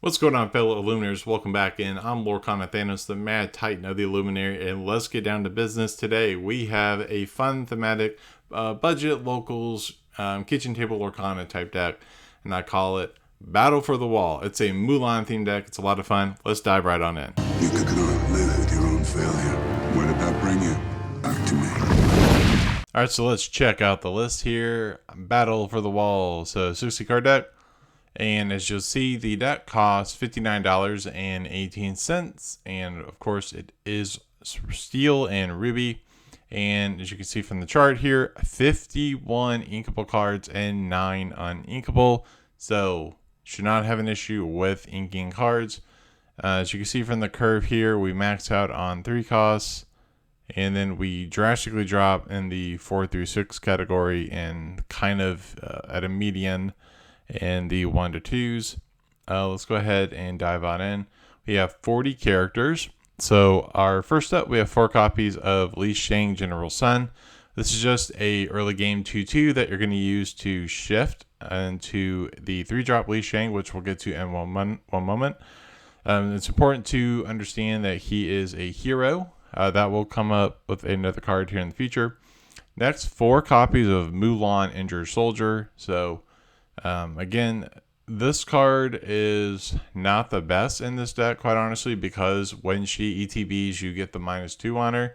What's going on, fellow Illuminators? Welcome back in. I'm Lorcana Thanos, the Mad Titan of the Illuminary, and let's get down to business today. We have a fun thematic budget locals kitchen table Lorcana type deck, and I call it Battle for the Wall. It's a Mulan themed deck. It's a lot of fun. Let's dive right on in. You could not live with your own failure. Where did that bring you? Back to me. Alright, so let's check out the list here. Battle for the Wall. So 60 card deck. And as you'll see, the deck costs $59.18. And of course, it is steel and ruby. And as you can see from the chart here, 51 inkable cards and 9 uninkable. So should not have an issue with inking cards. As you can see from the curve here, we max out on 3 costs. And then we drastically drop in the 4 through 6 category and kind of at a median in the 1 to 2s. Let's go ahead and dive on in. We have 40 characters. So our first up, we have 4 copies of Li Shang General Sun. This is just a early game 2/2 that you're going to use to shift into the 3-drop Li Shang, which we'll get to in one moment. It's important to understand that he is a hero. That will come up with another card here in the future. Next, 4 copies of Mulan Injured Soldier. So again, this card is not the best in this deck, quite honestly, because when she ETBs, you get the -2 on her.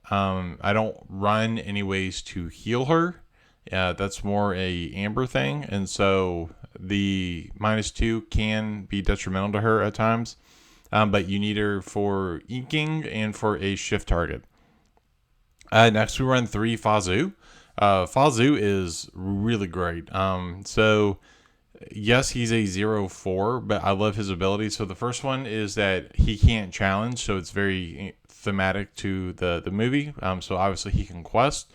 I don't run any ways to heal her. That's more a Amber thing, and so the -2 can be detrimental to her at times. But you need her for inking and for a shift target. Next, we run 3 Fazu. Fazu is really great. So yes, he's a 0/4, but I love his ability. So the first one is that he can't challenge, so it's very thematic to the movie. So obviously he can quest,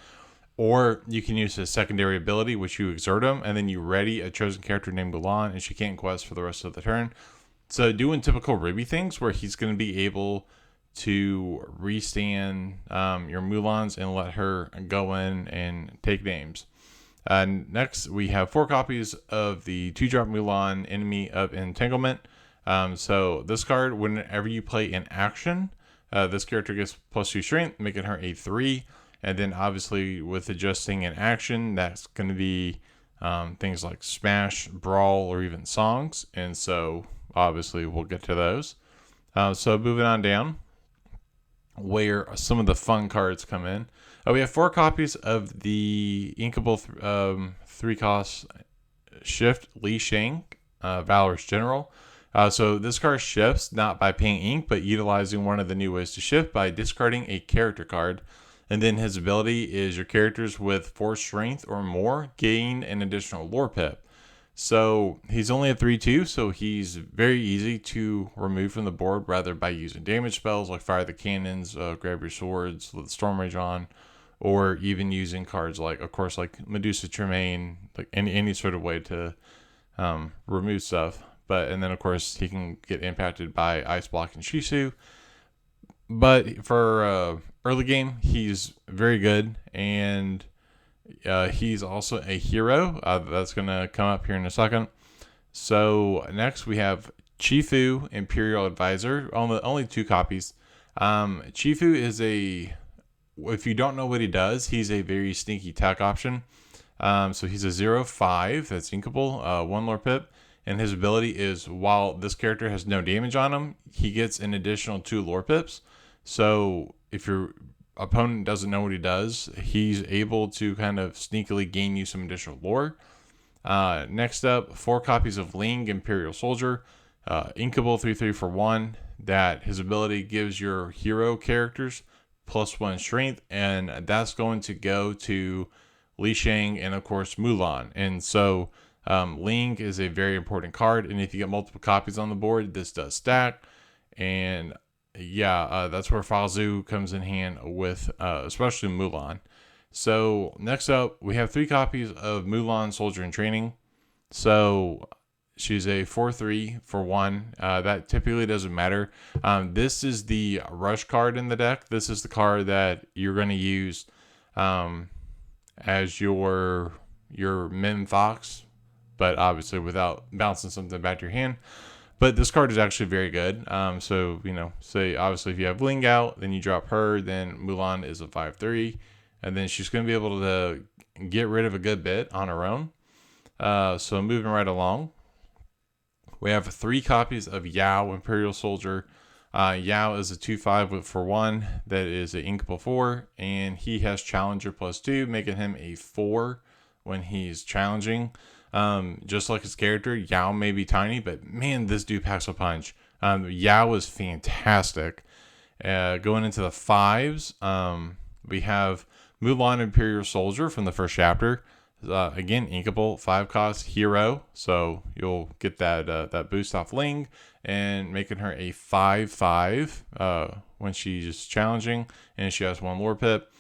or you can use his secondary ability, which you exert him, and then you ready a chosen character named Mulan, and she can't quest for the rest of the turn. So doing typical Ruby things where he's going to be able to restand your Mulans and let her go in and take names. Next, we have 4 copies of the 2-drop Mulan, Enemy of Entanglement. So this card, whenever you play in action, this character gets +2 strength, making her a 3. And then obviously with adjusting in action, that's going to be things like Smash, Brawl, or even songs. And so obviously we'll get to those. So moving on down, where some of the fun cards come in. We have 4 copies of the inkable 3-cost shift Li Shang, Valorous General. So this card shifts not by paying ink, but utilizing one of the new ways to shift by discarding a character card. And then his ability is your characters with 4 strength or more gain an additional lore pip. So he's only a 3/2, so he's very easy to remove from the board, rather by using damage spells like Fire the Cannons, Grab Your Swords, let the Storm Rage on, or even using cards like, of course, like Medusa Tremaine, like any sort of way to remove stuff. And then of course he can get impacted by Ice Block and Shisu. But for early game, he's very good, and he's also a hero. That's going to come up here in a second. So next we have Chifu, Imperial Advisor. Only 2 copies. Chifu is if you don't know what he does, he's a very sneaky tech option. So he's a 0/5 that's inkable, 1 lore pip. And his ability is, while this character has no damage on him, he gets an additional 2 lore pips. So if your opponent doesn't know what he does, he's able to kind of sneakily gain you some additional lore. Next up, 4 copies of Ling, Imperial Soldier, inkable 3/3 for 1. That his ability gives your hero characters +1 strength, and that's going to go to Li Shang and of course Mulan. And so Ling is a very important card, and if you get multiple copies on the board, this does stack. And that's where Fazu comes in hand with especially Mulan. So next up, we have 3 copies of Mulan Soldier in Training. So she's a 4/3 for 1. That typically doesn't matter. This is the rush card in the deck. This is the card that you're going to use as your Min Fox, but obviously without bouncing something back to your hand. But this card is actually very good. So, say obviously if you have Ling out, then you drop her, then Mulan is a 5/3. And then she's going to be able to get rid of a good bit on her own. So moving right along, we have 3 copies of Yao, Imperial Soldier. Yao is a 2/5 for 1 that is an inkable 4, and he has Challenger +2, making him a 4 when he's challenging. Just like his character, Yao may be tiny, but man, this dude packs a punch. Yao is fantastic. Going into the 5s, we have Mulan Imperial Soldier from the first chapter. Again, inkable 5 cost hero, so you'll get that boost off Ling, and making her a 5/5 when she's challenging, and she has 1 lore pip.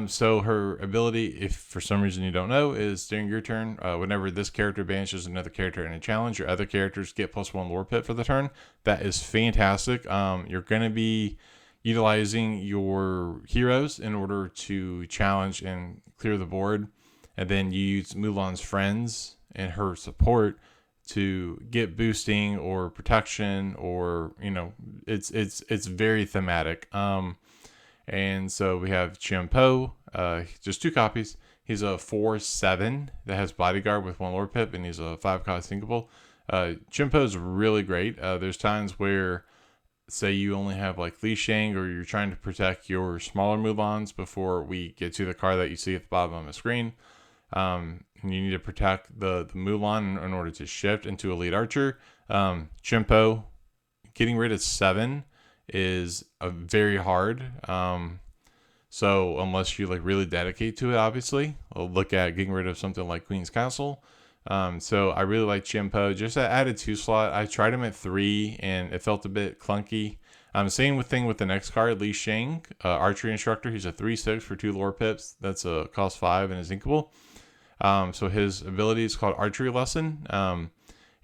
So her ability, if for some reason you don't know, is during your turn, whenever this character banishes another character in a challenge, your other characters get +1 lore pip for the turn. That is fantastic. You're going to be utilizing your heroes in order to challenge and clear the board. And then you use Mulan's friends and her support to get boosting or protection, or it's very thematic. And so we have Chimpo, just 2 copies. He's a 4/7 that has bodyguard with 1 lore pip, and he's a 5 cost sinkable. Chimpo is really great. There's times where, say you only have like Li Shang, or you're trying to protect your smaller Mulans before we get to the card that you see at the bottom of the screen. And you need to protect the Mulan in order to shift into a lead archer. Chimpo, getting rid of 7 is very hard. So unless you like really dedicate to it, obviously, I'll look at getting rid of something like Queen's Castle. So I really like Chimpo. Just that added 2 slot. I tried him at 3 and it felt a bit clunky. Same thing with the next card, Li Shang, archery instructor. He's a 3/6 for 2 lore pips. That's a cost 5 and is inkable. So his ability is called Archery Lesson.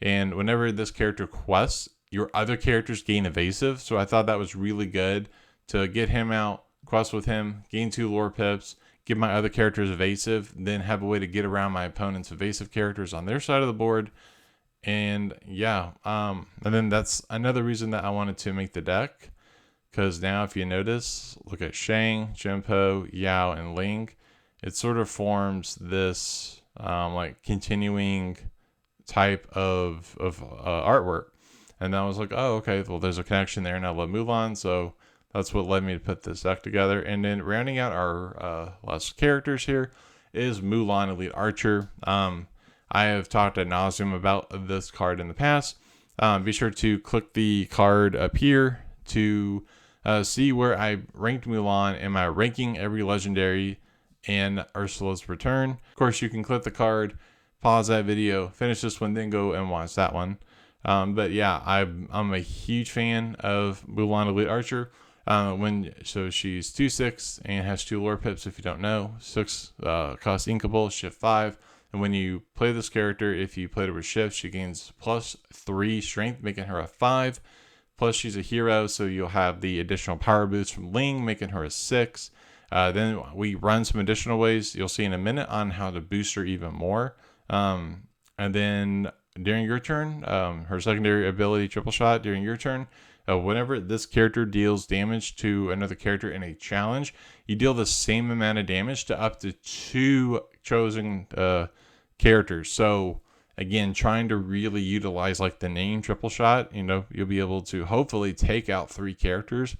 And whenever this character quests, your other characters gain evasive. So I thought that was really good to get him out, quest with him, gain 2 lore pips, give my other characters evasive, then have a way to get around my opponent's evasive characters on their side of the board. And yeah, and then that's another reason that I wanted to make the deck, because now if you notice, look at Shang, Chimpo, Yao, and Ling. It sort of forms this like continuing type of artwork. And I was like, oh, okay, well, there's a connection there, and I love Mulan, so that's what led me to put this deck together. And then rounding out our last characters here is Mulan Elite Archer. I have talked ad nauseum about this card in the past. Be sure to click the card up here to see where I ranked Mulan in my ranking every legendary and Ursula's return. Of course, you can click the card, pause that video, finish this one, then go and watch that one. But yeah, I'm a huge fan of Mulan Elite Archer. So she's 2/6 and has 2 lore pips. If you don't know, 6 cost inkable, shift 5. And when you play this character, if you played her with shift, she gains +3 strength, making her a 5. Plus she's a hero, so you'll have the additional power boost from Ling, making her a 6. Then we run some additional ways you'll see in a minute on how to boost her even more. And then during your turn, her secondary ability, triple shot, during your turn, whenever this character deals damage to another character in a challenge, you deal the same amount of damage to up to 2 chosen characters. So again, trying to really utilize like the name triple shot, you'll be able to hopefully take out 3 characters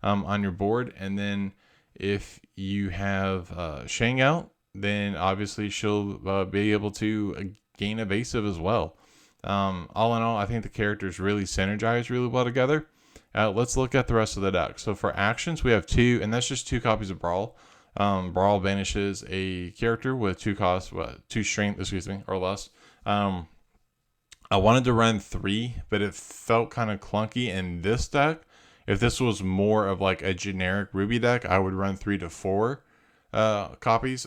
on your board. And then if you have Shang out, then obviously she'll be able to gain evasive as well. All in all, I think the characters really synergize really well together. Let's look at the rest of the deck. So for actions, we have 2, and that's just 2 copies of Brawl. Brawl banishes a character with 2 strength, or less. I wanted to run 3, but it felt kind of clunky in this deck. If this was more of like a generic Ruby deck, I would run 3 to 4 copies.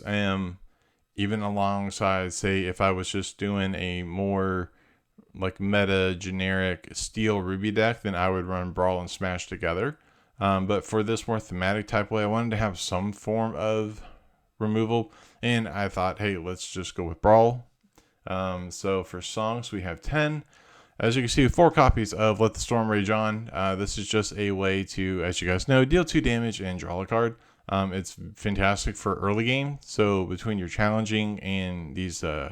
Even alongside, say, if I was just doing a more like meta generic steel Ruby deck, then I would run Brawl and Smash together. But for this more thematic type way, I wanted to have some form of removal, and I thought, hey, let's just go with Brawl. So for songs, we have 10. As you can see, 4 copies of Let the Storm Rage On. This is just a way to, as you guys know, deal 2 damage and draw a card. It's fantastic for early game. So between your challenging and these, as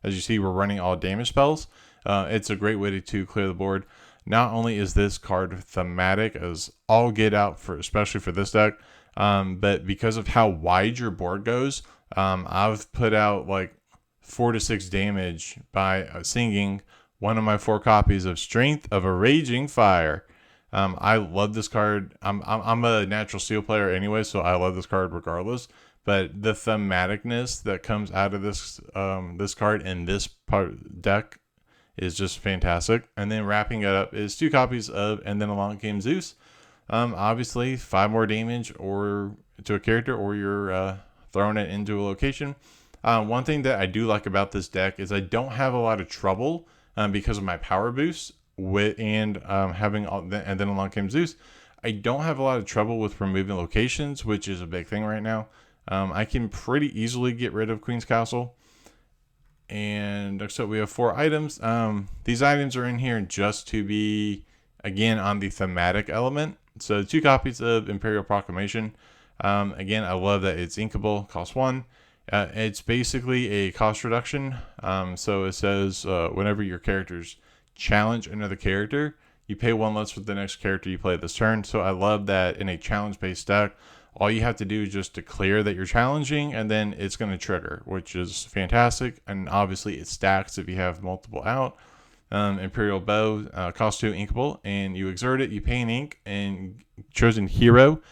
you see, we're running all damage spells. It's a great way to clear the board. Not only is this card thematic as all get out for, especially for this deck, but because of how wide your board goes, I've put out like 4 to 6 damage by singing one of my 4 copies of Strength of a Raging Fire. I love this card. I'm a natural steel player anyway, so I love this card regardless. But the thematicness that comes out of this this card in this deck is just fantastic. And then wrapping it up is 2 copies of And Then Along Came Zeus. Obviously 5 more damage or to a character, or you're throwing it into a location. One thing that I do like about this deck is I don't have a lot of trouble because of my power boost having And Then Along Came Zeus. I don't have a lot of trouble with removing locations, which is a big thing right now. I can pretty easily get rid of Queen's Castle. And next up we have 4 items. These items are in here just to be, again, on the thematic element. So 2 copies of Imperial Proclamation. Again, I love that it's inkable, cost 1. It's basically a cost reduction. So it says whenever your characters challenge another character, you pay 1 less for the next character you play this turn. So I love that in a challenge-based deck, all you have to do is just declare that you're challenging, and then it's going to trigger, which is fantastic. And obviously it stacks if you have multiple out. Imperial Bow, cost 2, inkable, and you exert it, you pay an ink, and chosen hero.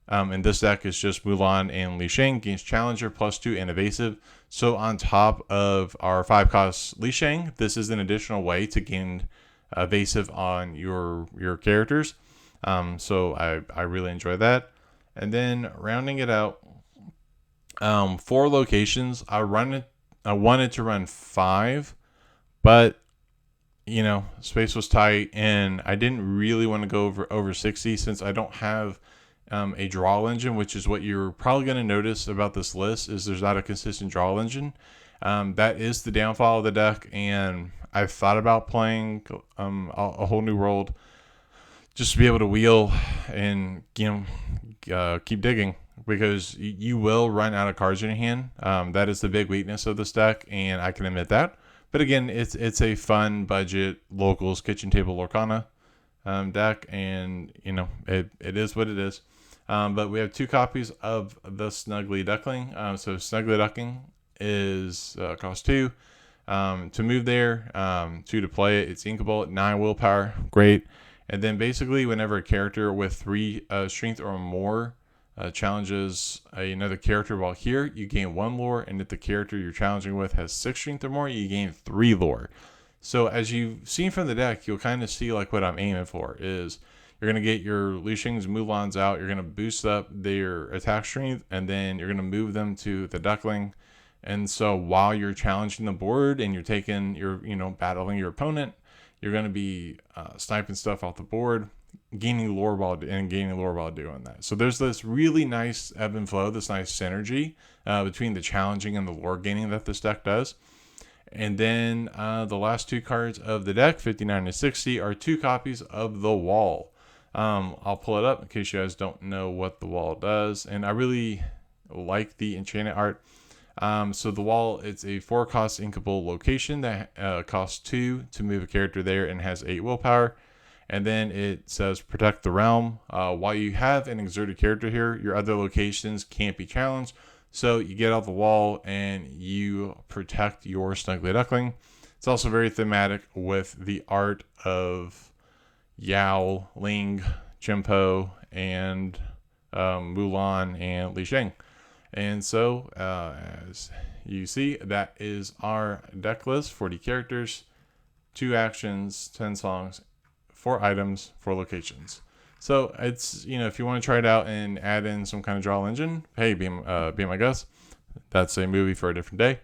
And this deck is just Mulan and Li Shang, gains Challenger, +2, and Evasive. So on top of our 5 cost Li Shang, this is an additional way to gain Evasive on your characters. So I really enjoy that. And then rounding it out, 4 locations. I wanted to run 5, but space was tight, and I didn't really want to go over 60 since I don't have a draw engine, which is what you're probably going to notice about this list, is there's not a consistent draw engine. That is the downfall of the deck, and I've thought about playing a whole new world just to be able to wheel and keep digging, because you will run out of cards in your hand. That is the big weakness of this deck, and I can admit that. But again, it's a fun budget locals kitchen table Lorcana deck, and it is what it is. But we have 2 copies of the Snuggly Duckling. So Snuggly Duckling is cost 2 to move there, 2 to play it. It's inkable, 9 willpower, great. And then basically whenever a character with 3 strength or more challenges another character while here, you gain 1 lore, and if the character you're challenging with has 6 strength or more, you gain 3 lore. So as you've seen from the deck, you'll kind of see like what I'm aiming for is you're going to get your Li Shang's, Mulans out, you're going to boost up their attack strength, and then you're going to move them to the Duckling. And so while you're challenging the board and you're taking your, battling your opponent, you're going to be sniping stuff off the board, gaining lore while doing that. So there's this really nice ebb and flow, this nice synergy between the challenging and the lore gaining that this deck does. And then the last 2 cards of the deck, 59 to 60, are 2 copies of the Wall. I'll pull it up in case you guys don't know what the Wall does. And I really like the enchanted art. So the Wall, it's a 4 cost inkable location that costs 2 to move a character there and has 8 willpower. And then it says protect the realm. While you have an exerted character here, your other locations can't be challenged. So you get out the Wall and you protect your Snuggly Duckling. It's also very thematic with the art of Yao, Ling, Jimpo, and Mulan and Li Shang. And so, as you see, that is our deck list: 40 characters, 2 actions, 10 songs, 4 items, 4 locations. So it's, if you want to try it out and add in some kind of draw engine, hey, be my guest. That's a movie for a different day.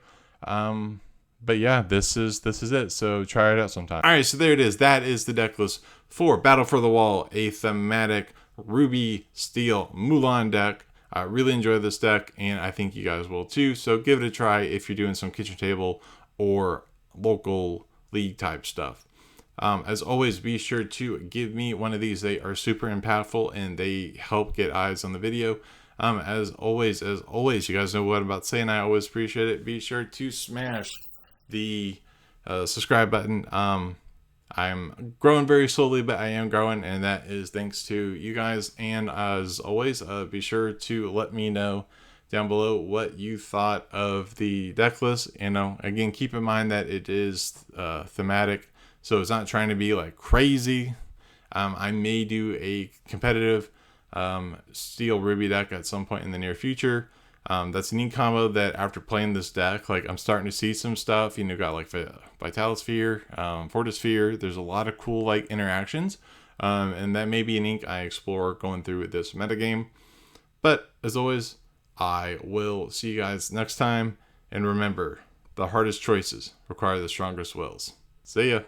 But yeah, this is it. So try it out sometime. All right, so there it is. That is the deck list for Battle for the Wall, a thematic Ruby Steel Mulan deck. I really enjoy this deck, and I think you guys will too. So give it a try if you're doing some kitchen table or local league type stuff. As always, be sure to give me one of these. They are super impactful and they help get eyes on the video. As always, you guys know what I'm about to say, and I always appreciate it. Be sure to smash the subscribe button. I'm growing very slowly, but I am growing, and that is thanks to you guys. And as always, be sure to let me know down below what you thought of the deck list. Again, keep in mind that it is thematic, so it's not trying to be like crazy. I may do a competitive Steel Ruby deck at some point in the near future. That's a neat combo that after playing this deck, like I'm starting to see some stuff, got like Vitalosphere, Fortisphere. There's a lot of cool like interactions. And that may be an ink I explore going through with this metagame. But as always, I will see you guys next time. And remember, the hardest choices require the strongest wills. See ya.